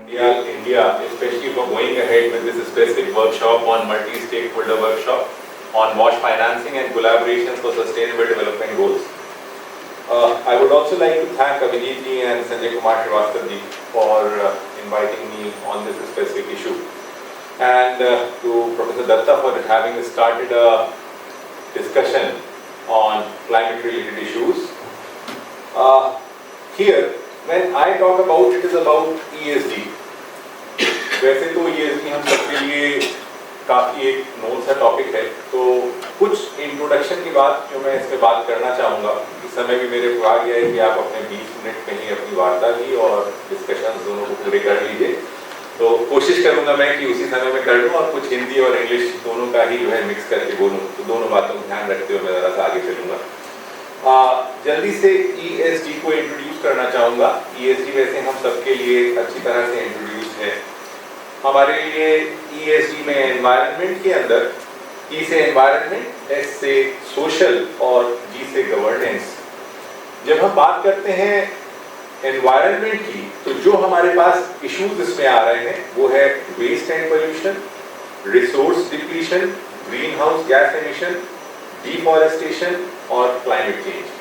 India, especially for going ahead with this specific workshop on multi-stakeholder workshop on WASH financing and collaborations for sustainable development goals. I would also like to thank Abhijit ji and Sanjay Kumar Srivastava ji for inviting me on this specific issue, and to Professor Datta for having started a discussion on climate-related issues. Here, when I talk about it is about ESG. वैसे तो ESG हम सबके लिए काफ़ी एक known सा topic है, तो कुछ इंट्रोडक्शन के बाद जो मैं इसमें बात करना चाहूँगा, इस समय भी मेरे को आ गया है कि आप अपने 20 मिनट कहीं अपनी वार्ता भी और डिस्कशन दोनों को पूरे कर लीजिए, तो कोशिश करूँगा मैं कि उसी समय में कर लूँ और कुछ हिंदी और इंग्लिश दोनों का ही जो है मिक्स करके बोलूँ, तो दोनों बातों को ध्यान रखते हुए मैं ज़रा सा आगे चलूँगा। जल्दी से ESG को इंट्रोड्यूस करना चाहूँगा। ESG वैसे हम सबके लिए अच्छी तरह से इंट्रोड्यूस है। हमारे लिए ESG में एनवायरनमेंट के अंदर E से एनवायरनमेंट, S से सोशल और G से गवर्नेंस। जब हम बात करते हैं एनवायरनमेंट की, तो जो हमारे पास इश्यूज इसमें आ रहे हैं वो है waste and pollution, resource depletion, green house gas emission, deforestation और क्लाइमेट चेंज।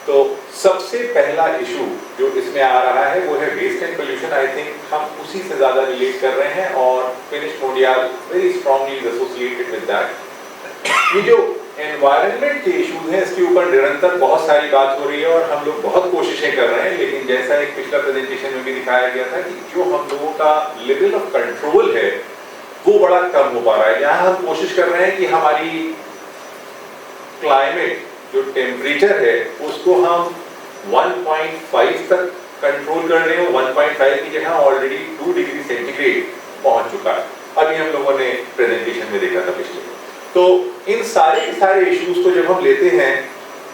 तो सबसे पहला इशू जो इसमें आ रहा है वो है waste and pollution. I think हम उसी से ज़्यादा रिलेट कर रहे हैं और फिनिश मोंडियाल very strongly is associated with that. ये जो एनवायरनमेंट के इश्यूज हैं इसके ऊपर निरंतर बहुत सारी बात हो रही है और हम लोग बहुत कोशिशें कर रहे हैं, लेकिन जैसा एक पिछला प्रेजेंटेशन में भी दिखाया गया था कि जो हम लोगों का लेवल ऑफ कंट्रोल है वो बड़ा कम हो पा रहा है। यहाँ हम कोशिश कर रहे हैं कि हमारी क्लाइमेट जो टेम्परेचर है उसको हम 1.5 तक कंट्रोल कर रहे हैं। 1.5 की जगह ऑलरेडी 2 डिग्री सेंटीग्रेड पहुंच चुका है, अभी हम लोगों ने प्रेजेंटेशन में देखा था पिछले। तो इन सारे इश्यूज को जब हम लेते हैं,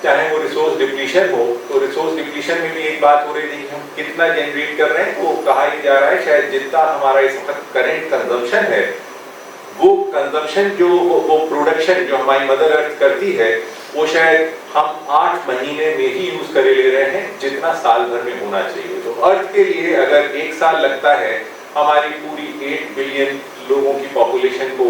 चाहे वो रिसोर्स डिप्लीशन हो, तो रिसोर्स डिप्लीशन में भी एक बात हो रही थी कि हम कितना जनरेट कर रहे हैं, तो कहा ही जा रहा है शायद जितना हमारा इस वक्त करेंट कंजम्पशन है वो कंजम्पशन जो वो प्रोडक्शन जो हमारी मदर अर्थ करती है वो शायद हम 8 महीने में ही यूज करे ले रहे हैं जितना साल भर में होना चाहिए। तो अर्थ के लिए अगर 1 साल लगता है हमारी पूरी 8 बिलियन लोगों की पॉपुलेशन को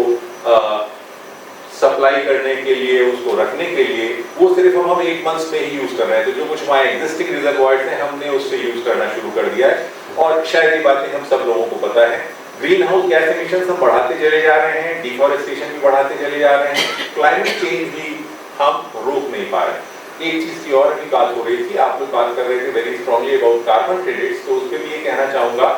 सप्लाई करने के लिए, उसको रखने के लिए, वो सिर्फ हम 1 मंथ में ही यूज कर रहे हैं। तो जो कुछ हमारे एग्जिस्टिंग रिजर्वॉयर्स हैं हमने उससे यूज करना शुरू कर दिया है और शायद ये बातें हम सब लोगों को पता है। ग्रीन हाउस गैस एमिशन हम बढ़ाते चले जा रहे हैं, डिफॉरेस्टेशन भी बढ़ाते चले जा रहे हैं, क्लाइमेट चेंज भी हम रोक नहीं पा रहे। एक चीज की और भी बात हो रही थी, आप लोग बात कर रहे थे very strongly about carbon credits, तो उसके लिए कहना चाहूंगा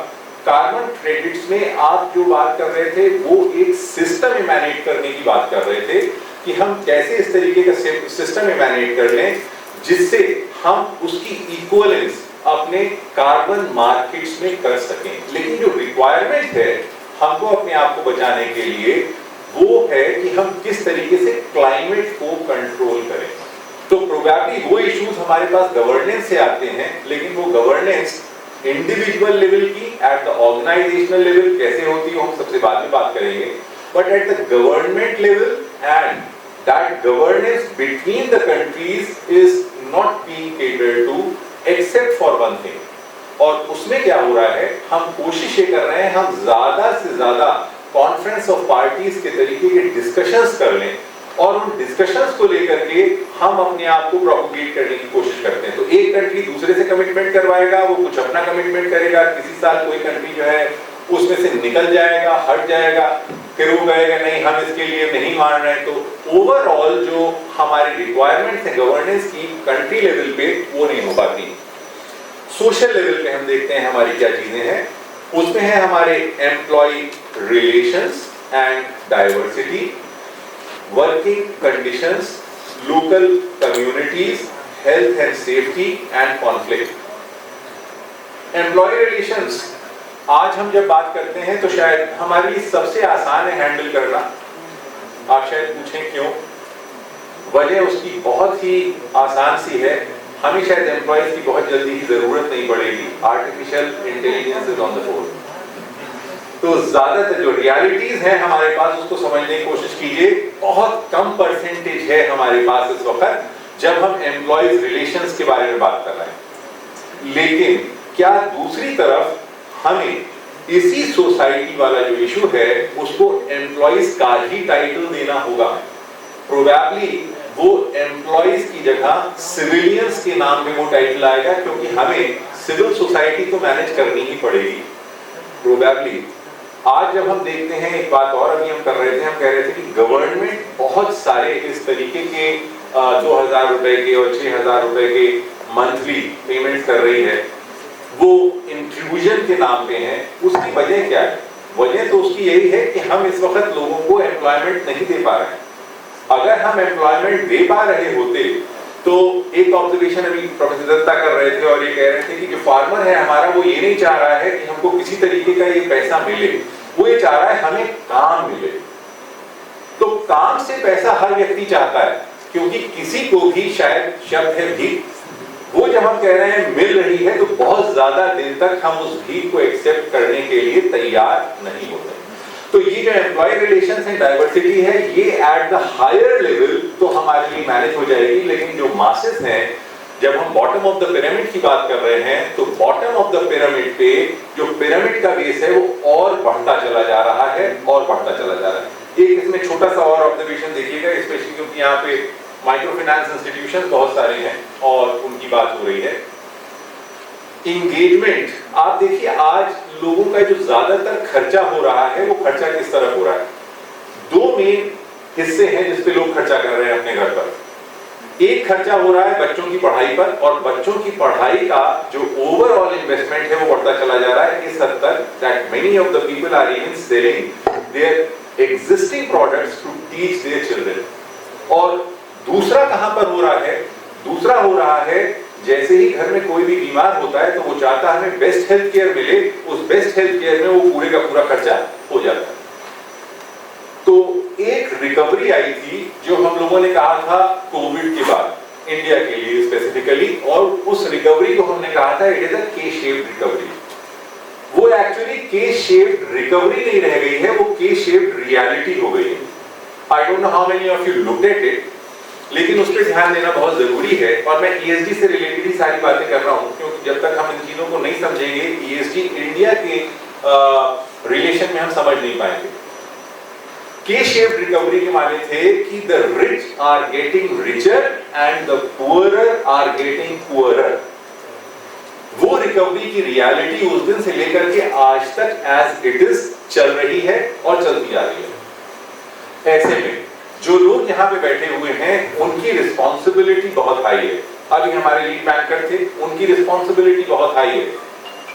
कार्बन क्रेडिट्स में आप जो बात कर रहे थे वो एक सिस्टम इमैनेट करने की बात कर रहे थे कि हम कैसे इस तरीके का सिस्टम इमैनेट कर लें जिससे हम उसकी इक्वलेंस अपने कार्बन मार्केट्स में कर सकें। लेकिन जो रिक्वायरमेंट है हमको अपने आप को बचाने के लिए वो है कि हम किस तरीके से क्लाइमेट को कंट्रोल करें। तो प्रोबेबली वो इश्यूज हमारे पास गवर्नेंस से आते हैं, लेकिन वो गवर्नेंस इंडिविजुअल लेवल की, एट द ऑर्गेनाइजेशनल लेवल कैसे होती है हम सबसे बाद में बात करेंगे, but at the government level and that governance between the countries is not being catered to except for one thing. और उसमें क्या हो रहा है, हम कोशिश ये कर रहे हैं हम ज्यादा से ज्यादा कॉन्फ्रेंस ऑफ पार्टीज के तरीके के डिस्कशंस कर लें और उन डिस्कशंस को लेकर के हम अपने आप को प्रोपोगेट करने की कोशिश करते हैं। तो एक कंट्री दूसरे से कमिटमेंट करवाएगा, वो कुछ अपना कमिटमेंट करेगा, किसी साल कोई कंट्री जो है उसमें से निकल जाएगा, हट जाएगा, फिर वो कहेगा नहीं हम इसके लिए नहीं मान रहे हैं। तो ओवरऑल जो हमारी रिक्वायरमेंट्स है गवर्नेंस की कंट्री लेवल पे वो नहीं हो पाती। सोशल लेवल पे हम देखते हैं हमारी क्या चीजें हैं, उसमें है हमारे employ relations and diversity, working conditions, local communities, health and safety and conflict. Employ relations आज हम जब बात करते हैं तो शायद हमारी सबसे आसान है हैंडल करना। आप शायद पूछें क्यों, वजह उसकी बहुत ही आसान सी है, हमें शायद एम्प्लॉयज की बहुत जल्दी ही जरूरत नहीं पड़ेगी। Artificial intelligence is on the four. तो ज्यादातर जो रियलिटीज हैं हमारे पास उसको समझने की कोशिश कीजिए। बहुत कम परसेंटेज है हमारे पास इस वक्त जब हम एम्प्लॉयज रिलेशंस के बारे में बात कर रहे हैं, लेकिन क्या दूसरी तरफ हमें इसी सोसाइटी वाला जो इशू है उसको एम्प्लॉइज का ही टाइटल देना होगा। प्रोबेबली वो एम्प्लॉइज की जगह सिविलियंस के नाम पे वो टाइटल आएगा, क्योंकि हमें सिविल सोसाइटी को मैनेज करनी ही पड़ेगी प्रोबेबली। आज जब हम देखते हैं, एक बात और अभी हम कर रहे थे, हम कह रहे थे कि गवर्नमेंट बहुत सारे इस तरीके के 2000 रुपए के और 6000 रुपए के मंथली पेमेंट कर रही है, वो इंक्लूजन के नाम पे हैं। उसकी वजह क्या है? वजह तो उसकी यही है कि हम इस वक्त लोगों को एम्प्लॉयमेंट नहीं दे पा रहे हैं। अगर हम एम्प्लॉयमेंट दे पा रहे होते तो एक ऑब्जर्वेशन अभी प्रोफेसर दत्ता कर रहे थे और ये कह रहे थे कि जो फार्मर है हमारा, वो ये नहीं चाह रहा है कि हमको किसी तरीके का ये पैसा मिले, वो ये चाह रहा है हमें काम मिले। तो काम से पैसा हर व्यक्ति चाहता है, क्योंकि किसी को भी शायद शब्द है भीख, वो जब हम कह रहे हैं मिल रही है तो बहुत ज्यादा दिन तक हम उस भीख को एक्सेप्ट करने के लिए तैयार नहीं होते। तो ये जो एम्प्लॉय रिलेशंस है, डाइवर्सिटी है, ये एट द हायर लेवल तो हमारे लिए मैनेज हो जाएगी। लेकिन जो मासेस हैं, जब हम बॉटम ऑफ द पिरामिड की बात कर रहे हैं, तो बॉटम ऑफ द पिरामिड पे जो पिरामिड का बेस है वो और बढ़ता चला जा रहा है और बढ़ता चला जा रहा है। एक इसमें छोटा सा और ऑब्जर्वेशन देखिएगा, स्पेशली क्योंकि यहाँ पे माइक्रो फाइनेंस इंस्टीट्यूशंस बहुत सारे हैं और उनकी बात हो रही है। इंगेजमेंट, आप देखिए आज लोगों का जो ज्यादातर खर्चा हो रहा है वो खर्चा किस तरफ हो रहा है? दो मेन हिस्से हैं जिस पे लोग खर्चा कर रहे हैं अपने घर पर। एक खर्चा हो रहा है बच्चों की पढ़ाई पर, और बच्चों की पढ़ाई का जो ओवरऑल इन्वेस्टमेंट है वो बढ़ता चला जा रहा है इस हद तक that many of the people are even selling their existing products to teach their children. और दूसरा कहां पर हो रहा है? दूसरा हो रहा है जैसे ही घर में कोई भी बीमार होता है तो वो चाहता है हमें बेस्ट हेल्थ केयर मिले, उस बेस्ट हेल्थ केयर में वो पूरे का पूरा खर्चा हो जाता है। तो एक रिकवरी आई थी जो हम लोगों ने कहा था कोविड के बाद इंडिया के लिए स्पेसिफिकली, और उस रिकवरी को हमने कहा था इट इज अ के शेप्ड रिकवरी। वो एक्चुअली के शेप्ड रिकवरी नहीं रह गई है, वो के शेप्ड रियलिटी हो गई है। I don't know how many of you looked at it, लेकिन उस पर ध्यान देना बहुत जरूरी है। और मैं ईएसडी से रिलेटेड ही सारी बातें कर रहा हूं, क्योंकि जब तक हम इन चीजों को नहीं समझेंगे ईएसडी इंडिया के रिलेशन में हम समझ नहीं पाएंगे। के शेप्ड रिकवरी के माने थे कि the rich are getting richer and the poorer are getting poorer. वो रिकवरी की रियलिटी उस दिन से लेकर के आज तक एज इट इज चल रही है और चलती जा रही है। ऐसे में जो लोग यहाँ पे बैठे हुए हैं उनकी रिस्पॉन्सिबिलिटी बहुत हाई है। अभी हमारे लीड बैंकर थे, उनकी रिस्पॉन्सिबिलिटी बहुत हाई है।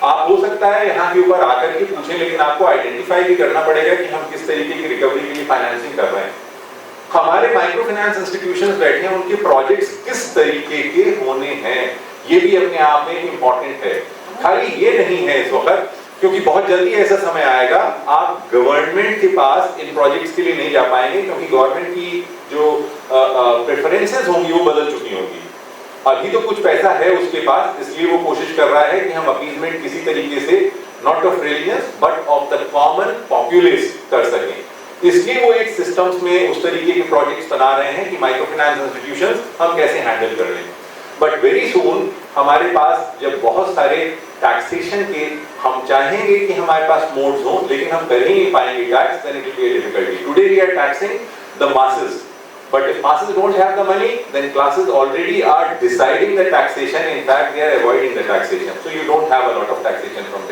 आप हो सकता है यहाँ के ऊपर आकर के पूछें, लेकिन आपको आइडेंटिफाई भी करना पड़ेगा कि हम किस तरीके की रिकवरी के लिए फाइनेंसिंग कर रहे हैं। हमारे माइक्रो फाइनेंस इंस्टीट्यूशंस बैठे हैं, उनके प्रोजेक्ट्स किस तरीके के होने हैं, ये भी अपने आप में इंपॉर्टेंट है। खाली ये नहीं है इस वक्त, क्योंकि बहुत जल्दी ऐसा समय आएगा आप गवर्नमेंट के पास इन प्रोजेक्ट्स के लिए नहीं जा पाएंगे, क्योंकि गवर्नमेंट की जो प्रेफरेंसेस होंगी वो बदल चुकी होंगी। अभी तो कुछ पैसा है उसके पास, इसलिए वो कोशिश कर रहा है कि हम अपीजमेंट किसी तरीके से not of religious but of the common populace कर सकें। इसलिए वो एक सिस्टम्स में उस तरीके के प्रोजेक्ट्स बना रहे हैं कि माइक्रो फाइनेंस इंस्टीट्यूशंस हम कैसे हैंडल कर रहे हैं। बट वेरी सून हमारे पास जब बहुत सारे टैक्सेशन के हम चाहेंगे कि हमारे पास मोड्स हो, लेकिन हम कर ही नहीं पाएंगे tax, then it will be a difficulty. Today we are taxing the masses, but if masses don't have the money, then classes already are deciding the taxation. In fact, they are avoiding the taxation. So you don't have a lot of taxation from